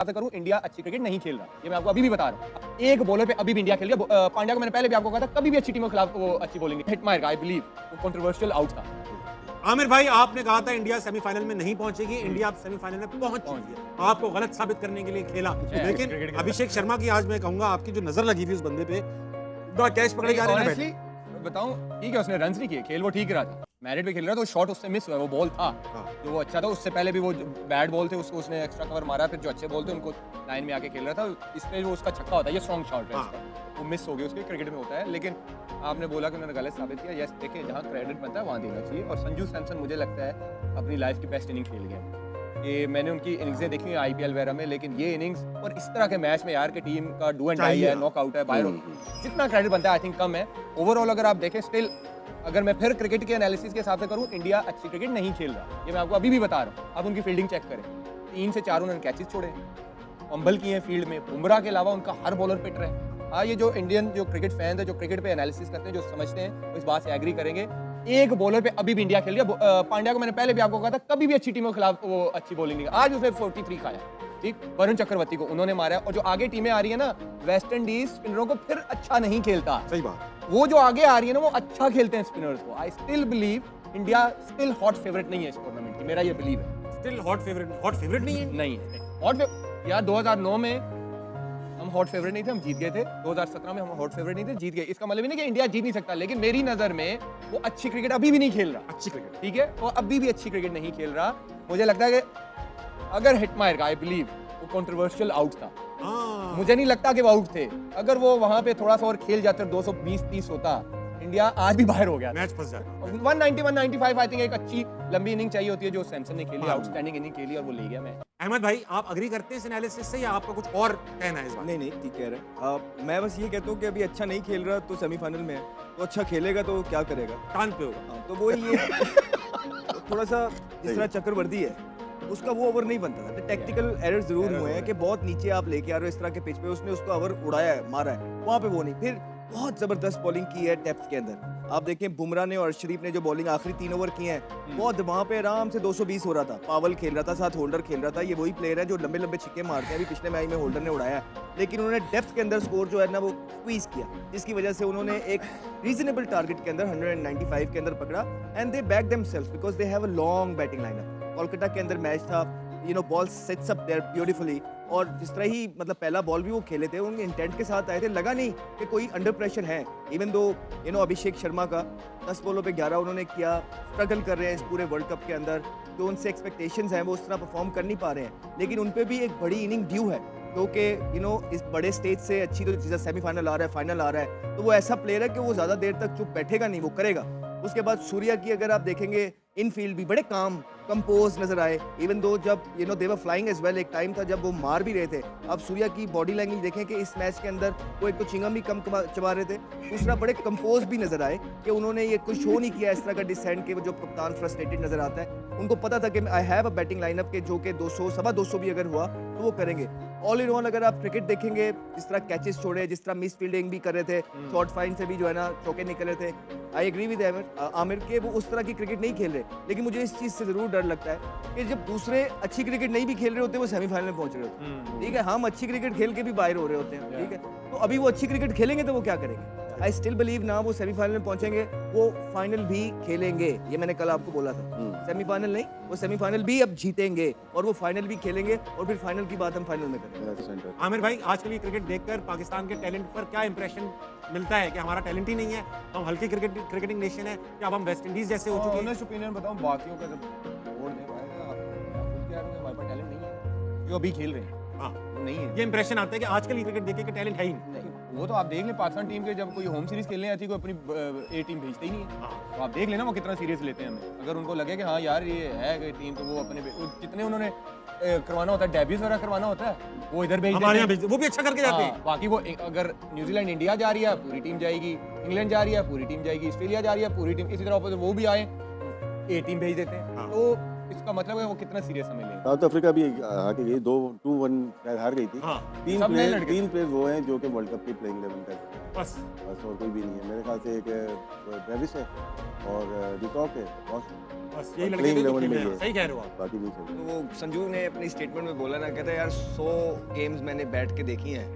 बात करूं, इंडिया अच्छी क्रिकेट नहीं खेल रहा, ये मैं आपको अभी भी बता रहा हूं। एक बॉलर पे अभी भी इंडिया खेल गया। पांड्या को मैंने पहले भी आपको कहा था, कभी भी अच्छी टीमों के खिलाफ वो अच्छी बॉलिंग हिट मारेगा, आई बिलीव। वो कंट्रोवर्शियल आउट था। आमिर भाई, आपने कहा था इंडिया सेमीफाइनल में नहीं पहुंचेगी, इंडिया अब सेमीफाइनल में पहुंच चुकी है। आपको गलत साबित करने के लिए खेला, लेकिन अभिषेक शर्मा की आज मैं कहूंगा आपकी जो नजर लगी थी उस बंदे पे, कैच पकड़े जा रहे ऑनेस्टली बताऊं, ठीक है उसने रन्स नहीं किए, खेल वो ठीक रहा था, मैरिट पे खेल रहा था, तो शॉट उससे मिस हुआ, वो बॉल था जो वो अच्छा था। उससे पहले भी वो बैड बॉल थे, उसको उसने एक्स्ट्रा कवर मारा, फिर जो अच्छे बॉल थे उनको लाइन में आके खेल रहा था। इस पे वो उसका छक्का होता है, ये स्ट्रॉन्ग शॉट है इसका, वो मिस हो गया उसके, क्रिकेट में होता है। लेकिन आपने बोला कि उन्होंने गलत साबित किया, यस देखिए जहाँ क्रेडिट बनता है वहाँ देना चाहिए। और संजू सैमसन मुझे लगता है अपनी लाइफ की बेस्ट इनिंग खेल गया। ये मैंने उनकी इनिंग्सें देखी हैं आईपीएल वगैरह में, लेकिन ये इनिंग्स और इस तरह के मैच में यार कि टीम का डू एंड डाई है, नॉकआउट है, बाहर जितना क्रेडिट बनता है आई थिंक कम है। ओवरऑल अगर आप देखें स्टिल, अगर मैं फिर क्रिकेट के एनालिसिस के हिसाब से करूं, इंडिया अच्छी क्रिकेट नहीं खेल रहा, ये मैं आपको अभी भी बता रहा हूं। आप उनकी फील्डिंग चेक करें, 3 से 4 उन्होंने कैचेस छोड़े, फंबल किए हैं फील्ड में, बुमराह के अलावा उनका हर बॉलर पिट रहे हैं। हाँ, ये जो इंडियन जो क्रिकेट फैंस है, जो क्रिकेट पे एनालिसिस करते हैं, जो समझते हैं, वो इस बात से एग्री करेंगे। एक बॉलर पे अभी भी इंडिया खेल रहा। पांड्या को मैंने पहले भी आपको कहा था, कभी भी अच्छी टीमों के खिलाफ वो अच्छी बॉलिंग नहीं, आज उसने 43 खाया, ठीक। वरुण चक्रवर्ती को उन्होंने मारा, और जो आगे टीमें आ रही है ना, वेस्ट इंडीज स्पिनरों को फिर अच्छा नहीं खेलता। सही बात। वो जो आगे आ रही है ना, वो अच्छा खेलते हैं स्पिनर्स को। I still believe India still hot favourite नहीं है इस टूर्नामेंट की, मेरा ये बिलीव है। स्टिल हॉट फेवरेट नहीं है। नहीं है हॉट यार। 2009 में हम हॉट फेवरेट नहीं थे, हम जीत गए थे। 2017 में हम हॉट फेवरेट नहीं थे, जीत गए। इसका मतलब नहीं कि इंडिया जीत नहीं सकता, लेकिन मेरी नजर में वो अच्छी क्रिकेट अभी भी नहीं खेल रहा। अच्छी क्रिकेट, ठीक है, वो अभी भी अच्छी क्रिकेट नहीं खेल रहा। मुझे लगता है कि अगर हिट मारेगा, आई बिलीव वो कंट्रोवर्शियल आउट था। मुझे नहीं लगता कि वो आउट थे। अगर वो वहां पे थोड़ा सा और खेल जाते, 220-30 होता, इंडिया आज भी बाहर हो गया, मैच फंस जाता। 190 195 आई थिंक एक अच्छी लंबी इनिंग चाहिए होती है, जो सैमसन ने खेली, आउटस्टैंडिंग इनिंग खेली और वो ले गया मैच। अहमद भाई, आप अग्री करते हैं इस एनालिसिस से या आपका कुछ और कहना है इस बात? नहीं ठीक कह रहे हैं। मैं बस ये कहता हूँ कि अभी अच्छा नहीं खेल रहा तो सेमीफाइनल में है, तो अच्छा खेलेगा तो क्या करेगा, टांग पे होगा। हाँ, तो वो ये थोड़ा सा जिस तरह चक्रवर्ती है उसका वो ओवर नहीं बनता था। टेक्निकल एरर जरूर हुए हैं कि बहुत नीचे आप लेके आ रहे हो इस तरह के पिच पे, उसने उसको ओवर उड़ाया है, मारा है, वहाँ पे वो नहीं। फिर बहुत जबरदस्त बॉलिंग की है डेप्थ के अंदर। आप देखें बुमराह ने और अर्शदीप ने जो बॉलिंग आखिरी 3 ओवर किए हैं, बहुत वहाँ पे आराम से 220 हो रहा था। पावल खेल रहा था, साथ होल्डर खेल रहा था। ये वही प्लेयर है जो लंबे लंबे छिक्के मारते हैं, अभी पिछले मैच में होल्डर ने उड़ाया, लेकिन उन्होंने डेप्थ के अंदर स्कोर जो है ना वो स्क्वीज किया, जिसकी वजह से उन्होंने एक रीजनेबल टारगेट के अंदर 195 के अंदर पकड़ा। And they back themselves because they have a long batting lineup. Kolkata के अंदर मैच था, ball sets up there beautifully, और जिस तरह ही मतलब पहला बॉल भी वो खेले थे, उनके इंटेंट के साथ आए थे, लगा नहीं कि कोई अंडर प्रेशर है। इवन दो अभिषेक शर्मा का 10 बॉलों पे 11 उन्होंने किया, स्ट्रगल कर रहे हैं इस पूरे वर्ल्ड कप के अंदर, जो उनसे एक्सपेक्टेशंस हैं वो उस तरह परफॉर्म कर नहीं पा रहे हैं, लेकिन उन पे भी एक बड़ी इनिंग ड्यू है, क्योंकि इस बड़े स्टेज से अच्छी तो जैसे सेमीफाइनल आ रहा है, फाइनल आ रहा है, तो वो ऐसा प्लेयर है कि वो ज़्यादा देर तक चुप बैठेगा नहीं, वो करेगा। उसके बाद सूर्या की अगर आप देखेंगे, इन फील्ड भी बड़े काम कंपोज नजर आए, इवन दो जब दे वर फ्लाइंग एज वेल। एक टाइम था जब वो मार भी रहे थे। अब सूर्या की बॉडी लैंग्वेज देखें कि इस मैच के अंदर वो एक तो चिंगम भी कम चबा रहे थे, दूसरा बड़े कंपोज भी नजर आए कि उन्होंने ये कुछ शो नहीं किया इस तरह का डिसेंट के जो कप्तान फ्रस्ट्रेटेड नजर आता है। उनको पता था कि I have a batting lineup के जो कि 200 सवा 200 भी अगर हुआ तो वो करेंगे। ऑल इन ऑल अगर आप क्रिकेट देखेंगे, जिस तरह कैचेस छोड़े, जिस तरह मिस फील्डिंग भी कर रहे थे, शॉर्ट फाइन से भी जो है ना चौके निकल रहे थे, आई एग्री विद आमिर के वो उस तरह की क्रिकेट नहीं खेल रहे। लेकिन मुझे इस चीज़ से ज़रूर डर लगता है कि जब दूसरे अच्छी क्रिकेट नहीं भी खेल रहे होते, वो सेमीफाइनल में पहुंच रहे होते हैं, ठीक है, हम अच्छी क्रिकेट खेल के भी बाहर हो रहे होते हैं, ठीक है, तो अभी वो अच्छी क्रिकेट खेलेंगे तो वो क्या करेंगे? आई स्टिल बिलीव ना वो सेमीफाइनल में पहुंचेंगे, वो फाइनल भी खेलेंगे। ये मैंने कल आपको बोला था, सेमीफाइनल नहीं, वो सेमीफाइनल भी अब जीतेंगे और वो फाइनल भी खेलेंगे, और फिर फाइनल की बात हम फाइनल में करेंगे। आमिर भाई, आजकल ये क्रिकेट देखकर पाकिस्तान के टैलेंट पर क्या इंप्रेशन मिलता है कि हमारा टैलेंट ही नहीं है, हम हल्की क्रिकेटिंग नेशन है, क्या अब हम वेस्ट इंडीज जैसे हो चुके हैं? ऑनेस्ट ओपिनियन बताऊं, बाकियों का जब छोड़ दे हमारे पास टैलेंट नहीं है, जो अभी खेल रहे हैं वो नहीं है। ये इंप्रेशन आता है कि आजकल ये क्रिकेट देखे कि टैलेंट है ही नहीं। वो तो आप देख लें, पाकिस्तान टीम के जब कोई होम सीरीज खेलने आती है, कोई अपनी ए टीम भेजते ही नहीं है। तो आप देख लेना वो कितना सीरियस लेते हैं हमें। अगर उनको लगे कि हाँ यार ये है कोई टीम, तो वो अपने जितने उन्होंने करवाना होता है, डेब्यूज वगैरह करवाना होता है, वो इधर भेज देते हैं, वो भी अच्छा करके जाते हैं। बाकी वो अगर न्यूजीलैंड इंडिया जा रही है पूरी टीम जाएगी, इंग्लैंड जा रही है पूरी टीम जाएगी, ऑस्ट्रेलिया जा रही है पूरी टीम, इसी तरह वो भी आए ए टीम भेज देते हैं। तो इसका मतलब है वो कितना सीरियस हमें लेंगे। साउथ अफ्रीका भी आके गई 2-1 शायद हार गई थी। हाँ सब नए लड़के। 3 प्लेयर वो हैं जो कि वर्ल्ड कप की प्लेइंग 11 कर सकते हैं, बस बस और कोई भी नहीं है। मेरे ख्याल से एक ट्रेविस है और डिकॉक है, बस यही लड़के Playing थे जो 11 खेल में रहे हैं। ही है। सही कह रहे हो आप। बाकी नहीं खेल तो वो संजू ने अपनी स्टेटमेंट में बोला ना, कहता है यार 100 गेम्स मैंने बैठ के देखी हैं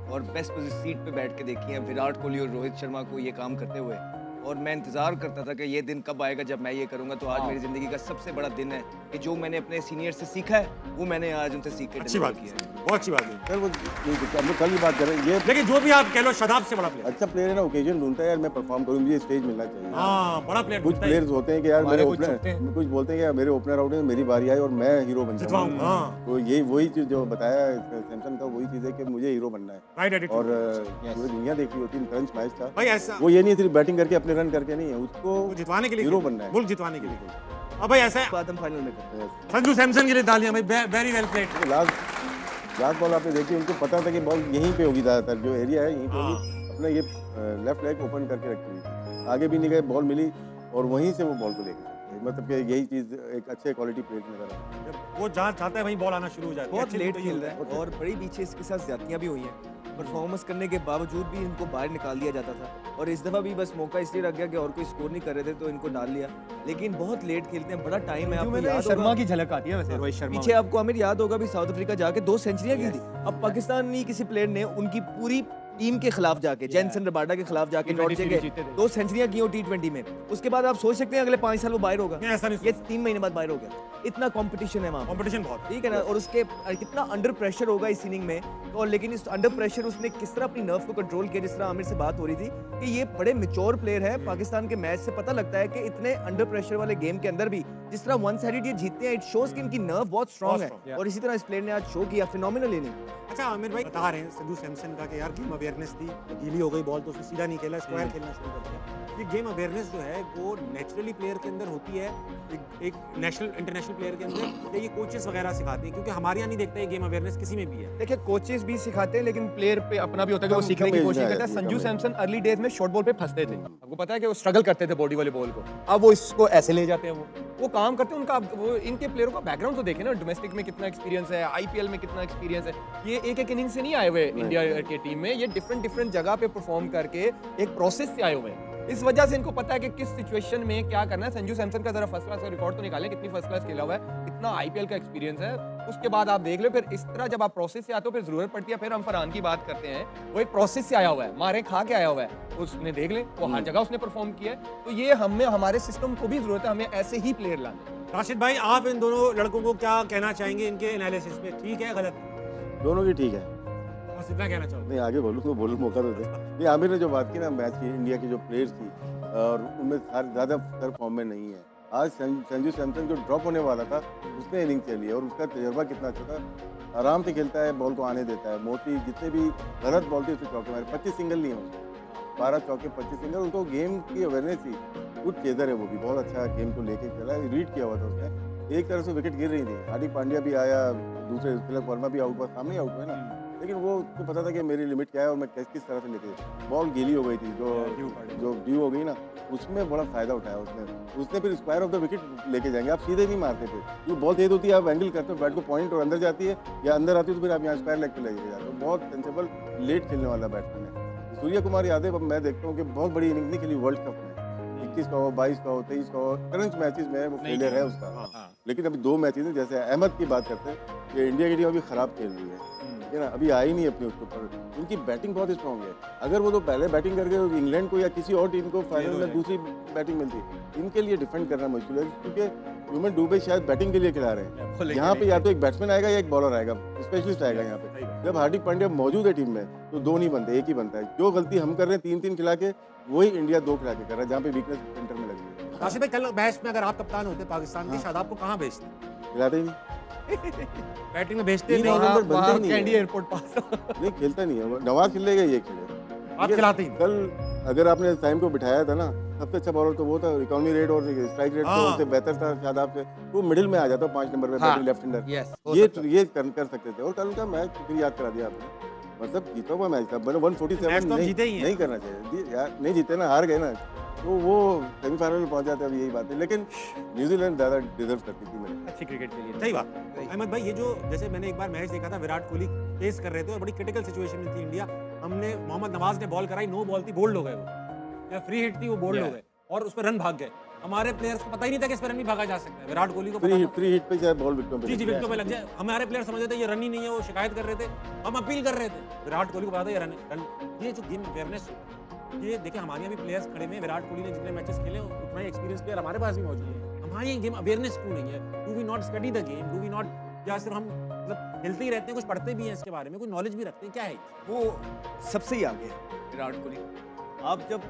और बेस्ट सीट पे बैठ के देखी हैं विराट कोहली और रोहित शर्मा को ये काम करते हुए, और मैं इंतजार करता था कि ये दिन कब आएगा जब मैं ये करूंगा। तो आज मेरी जिंदगी का सबसे बड़ा दिन है कि जो मैंने अपने सीनियर से सीखा है वो मैंने आज उनसे सीख के अच्छी deliver बात किया है। बहुत अच्छी बात है। सर वो हम लोग कल ही बात कर रहे हैं, ये लेकिन जो भी आप कह लो शदाब से बड़ा प्लेयर। अच्छा प्लेयर है ना, ओकेजन ढूंढता है यार मैं परफॉर्म करूँ, मुझे स्टेज मिलना चाहिए। हाँ बड़ा प्लेयर कुछ प्लेयर्स होते हैं कि यार हमारे मेरे कुछ चुकते हैं। ओपनर कुछ बोलते हैं कि यार मेरे ओपनर आउट है, मेरी बारी आई और मैं हीरो बन जितवाऊं। जाऊंगा। हाँ तो ये वही चीज जो बताया सैमसन का, वही चीज है कि मुझे हीरो बनना है। Right attitude. और पूरी दुनिया देख रही होती है, क्रंच मैच था, भाई ऐसा वो ये नहीं सिर्फ बैटिंग करके अपने रन करके नहीं है, उसको वो जितवाने के लिए हीरो खेलते बनना हैं, है। मुल्क जितवाने के लिए। अब भाई ऐसा है बात हम फाइनल में करते हैं। संजू सैमसन के लिए तालियां भाई, very well played. Last ball आपने देखी, उनको पता था कि बॉल यहीं पे होगी, ज्यादातर जो एरिया है यहीं पे हाँ। होगी, अपना ये लेफ्ट लेग ओपन करके रखी हुई थी, आगे भी नहीं गए, बॉल मिली और वहीं से वो बॉल को लेके चले गए। मतलब कि यही चीज एक अच्छे क्वालिटी प्लेयर नजर आ वो जहाँ चाहता है वहीं बॉल आना शुरू हो जाता है। बहुत अच्छी लेट तो ये खेल होता रहा है और बड़ी पीछे इसके साथ ज्यादतियां भी हुई हैं। परफॉर्मेंस करने के बावजूद भी इनको बाहर निकाल दिया जाता था, और इस दफा भी बस मौका इसलिए रख गया कि और कोई स्कोर नहीं कर रहे थे तो इनको डाल लिया। लेकिन बहुत लेट खेलते हैं, बड़ा टाइम है। आपको याद शर्मा होगा की झलक आती है वैसे रोहित शर्मा पीछे, आपको आमिर याद होगा भी साउथ अफ्रीका जाके 2 सेंचुरियां की थी। अब पाकिस्तानी किसी प्लेयर ने उनकी पूरी टीम के खिलाफ जाके, जेनसन रबाडा के खिलाफ जाके नॉर्थ T20 के जीते थे। 2 सेंचुरियां की हो T20 में। उसके बाद आप सोच सकते हैं अगले 5 साल वो बाहर होगा। नहीं, ऐसा नहीं ये 3 महीने बाद बाहर हो गया। इतना कंपटीशन है वहाँ पे। कंपटीशन बहुत है। ठीक है ना, और उसके कितना अंडर प्रेशर होगा इस इनिंग में। और लेकिन इस अंडर प्रेशर उसने किस तरह अपनी नर्व को कंट्रोल किया, जिस तरह आमिर से बात हो रही थी कि ये बड़े मैच्योर प्लेयर है। पाकिस्तान के मैच से पता लगता है कि इतने अंडर प्रेशर वाले गेम के अंदर भी जिस तरह वन साइडेड ये जीतते हैं, इट शोज कि इनकी नर्व बहुत स्ट्रांग बहुत strong, है। और इसी तरह इस प्लेयर ने आज शो किया, फिनोमिनल इनिंग। अच्छा आमिर भाई बता रहे हैं संजू सैमसन का कि यार गेम अवेयरनेस थी, गीली हो गई बॉल तो उसने सीधा नहीं खेला, स्क्वायर खेलना शुरू कर दिया। ये गेम अवेयरनेस जो है वो नेचुरली प्लेयर के अंदर होती है, एक नेशनल इंटरनेशनल प्लेयर के अंदर, ये कोचेस वगैरह सिखाते हैं, क्योंकि हमारे यहाँ नहीं देखते ये गेम अवेयरनेस किसी में भी है। देखिए कोचेस भी सिखाते हैं, लेकिन प्लेयर पे अपना भी होता है कि वो कम- सीखने कम की एज कोशिश में करता है। आती है, संजू कम एज। सैमसन अर्ली डेज में शॉर्ट बॉल पे फंसते थे। आपको पता है कि वो स्ट्रगल करते थे बॉडी वाले बॉल को। अब वो इसको ऐसे ले जाते हैं, वो काम करते हैं। उनका वो इनके प्लेयरों का बैकग्राउंड तो देखें ना, डोमेस्टिक में कितना एक्सपीरियंस है, आईपीएल में कितना एक्सपीरियंस है। ये एक इनिंग से नहीं आए हुए इंडिया के टीम में, ये डिफरेंट जगह पे परफॉर्म करके एक प्रोसेस से आए हुए हैं। इस वजह से इनको पता है कि किस सिचुएशन में क्या करना है। संजू सैमसन का जरा फर्स्ट क्लास का रिकॉर्ड तो निकालें, कितनी फर्स्ट क्लास खेला हुआ है, कितना आईपीएल का एक्सपीरियंस है, उसके बाद आप देख लो। फिर इस तरह जब आप प्रोसेस से आते हो फिर जरूरत पड़ती है। फिर हम फरहान की बात करते हैं, वो एक प्रोसेस से आया हुआ है, मारे खा के आया हुआ है, उसने देख ले वो हर जगह उसने परफॉर्म किया है। तो ये हमें हमारे सिस्टम को भी जरूरत है, हमें ऐसे ही प्लेयर लाने। राशिद भाई आप इन दोनों लड़कों को क्या कहना चाहेंगे इनके एनालिसिस पे, ठीक है गलत? दोनों की ठीक है। बस इतना कहना चाहूँगा। नहीं आगे बोलूँ तो बोलूँ, मौका तो दे। ये आमिर ने जो बात की ना मैच की, इंडिया की जो प्लेयर्स थी और उनमें ज़्यादा फॉर्म में नहीं है। आज संजू सैमसन जो ड्रॉप होने वाला था उसने इनिंग खेली है और उसका तजर्बा कितना अच्छा था। आराम से खेलता है, बॉल को आने देता है। मोस्टली जितने भी गलत बॉल थे उससे चौके मारे, 25 सिंगल नहीं है उसको, 12 चौके 25 सिंगल। उनको गेम की अवेयरनेस थी, गुड चेजर है वो भी, बहुत अच्छा गेम को लेके चला, रीड किया हुआ था उसने। एक तरह से विकेट गिर रही थी, हार्दिक पांड्या भी आया, दूसरे तिलक वर्मा भी आउट हुआ, सामने आउट हुआ ना, लेकिन वो उसको पता था कि मेरी लिमिट क्या है और मैं किस तरह से लेके। बॉल गीली हो गई थी, जो ड्यू हो गई ना, उसमें बड़ा फायदा उठाया उसने फिर स्क्वायर ऑफ द विकेट लेके जाएंगे। आप सीधे नहीं मारते थे, जो बॉल तेज होती है आप एंगल करते हो, बैट को पॉइंट और अंदर जाती है या अंदर आती है तो फिर आप यहाँ स्क्वायर लेग पे लेके जाते हो। बहुत सेंसेबल लेट खेलने वाला बैट्समैन है सूर्य कुमार यादव। अब मैं देखता हूँ कि बहुत बड़ी इनिंग नहीं खेली वर्ल्ड कप में, 21 का हो, 22 का हो, 23 का हो, करंट मैचेस में वो फेलियर है उसका। लेकिन अभी 2 मैचेस हैं, जैसे अहमद की बात करते हैं, ये इंडिया की टीम अभी खराब खेल रही है ना, अभी आई नहीं अपने उसके ऊपर। उनकी बैटिंग बहुत स्ट्रॉन्ग है। अगर वो तो पहले बैटिंग करके इंग्लैंड को या किसी और टीम को फाइनल में दूसरी बैटिंग मिलती, इनके लिए डिफेंड करना मुश्किल है, क्योंकि ह्यूमन डुबे शायद बैटिंग के लिए खिला रहे हैं। यहाँ पे या तो एक बैट्समैन आएगा या एक बॉलर आएगा, स्पेशलिस्ट आएगा यहाँ पे। जब हार्दिक पांड्या मौजूद है टीम में तो 2 नहीं बनते, एक ही बनता है। जो गलती हम कर रहे हैं 3-3 खिला के, वही इंडिया 2 खिला के कर रहा है, जहाँ पे वीकनेस सेंटर में लगी है। राशिद भाई कल मैच में अगर आप कप्तान होते पाकिस्तान के, शादाब को कहाँ भेजते? खिलाते ही नहीं, बैटिंग में भेजते तीन नहीं, ओवर में बनते ही नहीं कैंडी है। एयरपोर्ट पास नहीं खेलता नहीं है, नवाज खिलेगा ये खेले। आप खिलाते ही नहीं। कल अगर आपने टाइम को बिठाया था ना, सबसे अच्छा बॉलर तो वो था, इकोनॉमी रेट और स्ट्राइक रेट तो हाँ। उससे बेहतर था शादाब से। वो मिडिल में आ जाता 5 नंबर पे, बैटिंग लेफ्ट हैंडर। ये कर सकते थे। और कल का मैच फिर याद करा दिया आपने, मतलब जीता हुआ मैच था, 147 मैच तो हम जीते ही हैं। नहीं करना चाहिए यार, नहीं जीते ना, हार गए ना। तो वो सेमीफाइनल में पहुंच जाते, अब यही बात है। लेकिन न्यूजीलैंड ज़्यादा डिजर्व करती थी मेरे। अच्छी क्रिकेट खेली सही बात। अहमद भाई, ये जो जैसे मैंने एक बार मैच देखा था, विराट कोहली फेस कर रहे थे और बड़ी क्रिटिकल सिचुएशन में थी इंडिया। हमने मोहम्मद नवाज ने बॉल कराई, नो बॉल थी, बोल्ड हो गए वो, या फ्री हिट थी, वो बोल्ड हो गए और उस पर रन भाग गए। हमारे प्लेयर्स को पता ही नहीं था कि इस पर रन भी भागा जा सकता है। विराट कोहली को पता था। फ्री हिट पे चाहे बॉल विकेटों पे जी जी, विकेटों पे लग जाए। हमारे प्लेयर समझ रहे थे ये रन ही नहीं है, वो शिकायत कर रहे थे, हम अपील कर रहे थे। विराट कोहली को पता था ये रन। ये जो गेम अवेयरनेस, ये देखिए हमारे यहाँ भी प्लेयर्स खड़े हैं। विराट कोहली ने जितने मैचेस खेले उतना ही एक्सपीरियंस प्लेयर हमारे पास भी मौजूद है। हमारे यहाँ गेम अवेयरनेस क्यों नहीं है? Do we not study the game? Do we not, या सिर्फ हम मतलब खेलते ही रहते हैं, कुछ पढ़ते भी हैं इसके बारे में, कुछ नॉलेज भी रखते हैं? क्या है वो सबसे ही आगे है विराट कोहली। आप जब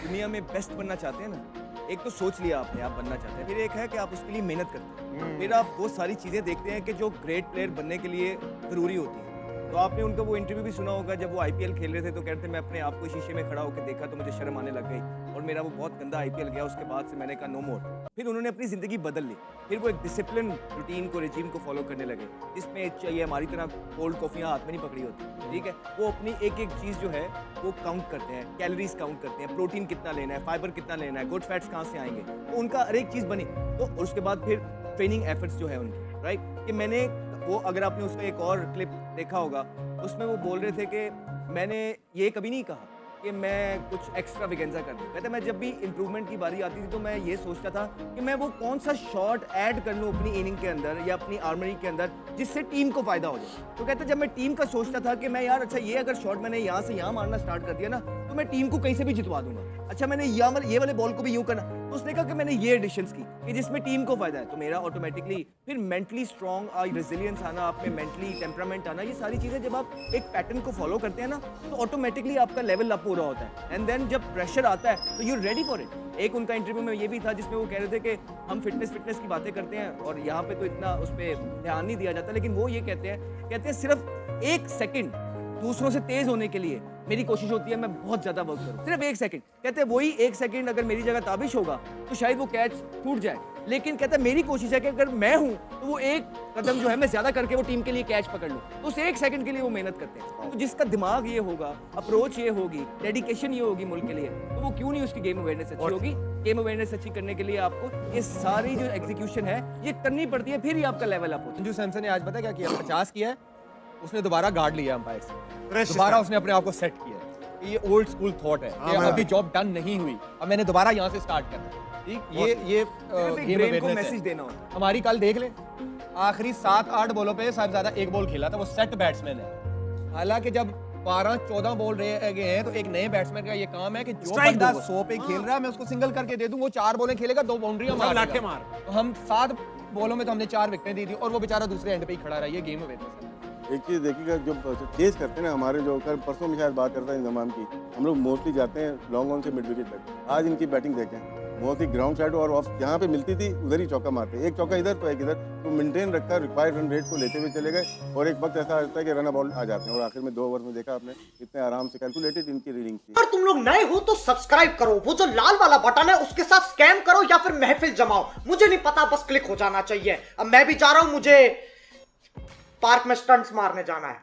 दुनिया में बेस्ट बनना चाहते हैं ना, एक तो सोच लिया आपने आप बनना चाहते हैं, फिर एक है कि आप उसके लिए मेहनत करते हैं, फिर आप वो सारी चीज़ें देखते हैं कि जो ग्रेट प्लेयर बनने के लिए ज़रूरी होती है। तो आपने उनका वो इंटरव्यू भी सुना होगा, जब वो आईपीएल खेल रहे थे तो कहते मैं अपने आप को शीशे में खड़ा होकर देखा तो मुझे शर्म आने लग गई और मेरा वो बहुत गंदा आईपीएल गया। उसके बाद से मैंने कहा नो मोर। फिर उन्होंने अपनी ज़िंदगी बदल ली, फिर वो एक डिसिप्लिन रूटीन को, रेजीम को फॉलो करने लगे, जिसमें चाहिए हमारी तरह कोल्ड कॉफ़ियाँ हाथ में नहीं पकड़ी होती, ठीक है। वो अपनी एक एक चीज़ जो है वो काउंट करते हैं, कैलोरीज काउंट करते हैं, प्रोटीन कितना लेना है, फाइबर कितना लेना है, गुड फैट्स कहाँ से आएंगे, तो उनका हर एक चीज़ बनी। तो उसके बाद फिर ट्रेनिंग एफर्ट्स जो है उनकी, राइट, कि मैंने वो, अगर आपने उसका एक और क्लिप देखा होगा, उसमें वो बोल रहे थे कि मैंने ये कभी नहीं कहा कि मैं कुछ एक्स्ट्रा विगेंजा कर दूँ। कहते मैं जब भी इंप्रूवमेंट की बारी आती थी तो मैं ये सोचता था कि मैं वो कौन सा शॉट ऐड कर लूँ अपनी इनिंग के अंदर या अपनी आर्मरी के अंदर जिससे टीम को फायदा हो जाए। तो कहते जब मैं टीम का सोचता था कि मैं यार अच्छा ये अगर शॉट मैंने यहाँ से यहाँ मारना स्टार्ट कर दिया ना तो मैं टीम को कहीं से भी जितवा दूंगा। अच्छा मैंने ये वाले बॉल को भी यूँ करना, तो उसने कहा कि मैंने ये एडिशंस की कि जिसमें टीम को फायदा है, तो मेरा ऑटोमेटिकली फिर मेंटली स्ट्रॉन्ग, रेजिलियंस आना, आप में मेंटली टेम्परामेंट आना, ये सारी चीज़ें जब आप एक पैटर्न को फॉलो करते हैं ना तो ऑटोमेटिकली आपका लेवल अप हो रहा होता है। एंड देन जब प्रेशर आता है तो यू रेडी फॉर इट। एक उनका इंटरव्यू में ये भी था जिसमें वो कह रहे थे कि हम फिटनेस की बातें करते हैं और यहाँ पे तो इतना उस पर ध्यान नहीं दिया जाता, लेकिन वो ये कहते हैं सिर्फ 1 सेकंड दूसरों से तेज होने के लिए मेरी कोशिश होती है मैं बहुत ज्यादा वर्क करूं, सिर्फ 1 सेकंड। कहते हैं वही 1 सेकंड अगर मेरी जगह ताबिश होगा तो शायद वो कैच टूट जाए, लेकिन कहता है मेरी कोशिश है कि अगर मैं हूं तो वो 1 कदम जो है मैं ज्यादा करके वो टीम के लिए कैच पकड़ लूं। तो उस 1 सेकंड के लिए वो मेहनत करते हैं। तो जिसका दिमाग ये होगा, अप्रोच ये होगी, डेडिकेशन ये होगी मुल्क के लिए, तो वो क्यों नहीं उसकी गेम अवेयरनेस अच्छी होगी। गेम अवेयरनेस अच्छी करने के लिए आपको ये सारी जो एग्जीक्यूशन है ये करनी पड़ती है, फिर ही आपका लेवल अप होता है। संजू सैमसन ने आज पता क्या किया? 50 किया है, उसने दोबारा गार्ड लिया अंपायर से, दोबारा उसने अपने आप को सेट किया। ये ओल्ड स्कूल थॉट है कि अभी जॉब डन नहीं हुई, अब मैंने दोबारा यहाँ से स्टार्ट करना है। ठीक, ये गेम अवेयरनेस मैसेज देना होता है। हमारी कल देख ले, आखिरी 7-8 बॉलों पे सबसे ज्यादा 1 बॉल खेला था, वो सेट बैट्समैन है। हालांकि जब 12-14 बॉल रह गए हैं तो एक नए बैट्समैन का ये काम है कि जो बंदा 100 पे खेल रहा है मैं उसको सिंगल करके दे दूं, वो 4 बॉलें खेलेगा, 2 बाउंड्रियां मारेगा। तो हम 7 बॉलों में तो हमने 4 विकेटें दी थी और वो बेचारा दूसरे एंड पे ही खड़ा रहा। ये गेम अवेयरनेस है। एक चीज़ देखिएगा, जो चेज करते हैं ना हमारे, जो कल परसों में शायद बात करता है इंतजाम की, हम लोग मोस्टली जाते हैं लॉन्ग ऑन से मिड विकेट तक। आज इनकी बैटिंग देखें, बहुत ही ग्राउंड साइड और ऑफ जहाँ पे मिलती थी उधर ही चौका मारते, एक चौका इधर तो एक इधर, तो मेंटेन रखा, रिक्वायर्ड रन रेट को लेते हुए चले गए। और एक वक्त ऐसा आता है कि रन बॉल आ जाते हैं और आखिर में 2 ओवर में देखा आपने कितने आराम से कैलकुलेटेड इनकी रीडिंग थी। अगर तुम लोग नए हो तो सब्सक्राइब करो, वो जो लाल वाला बटन है उसके साथ स्कैम करो या फिर महफिल जमाओ, मुझे नहीं पता, बस क्लिक हो जाना चाहिए। अब मैं भी जा रहा हूं, मुझे पार्क में स्टंट्स मारने जाना है।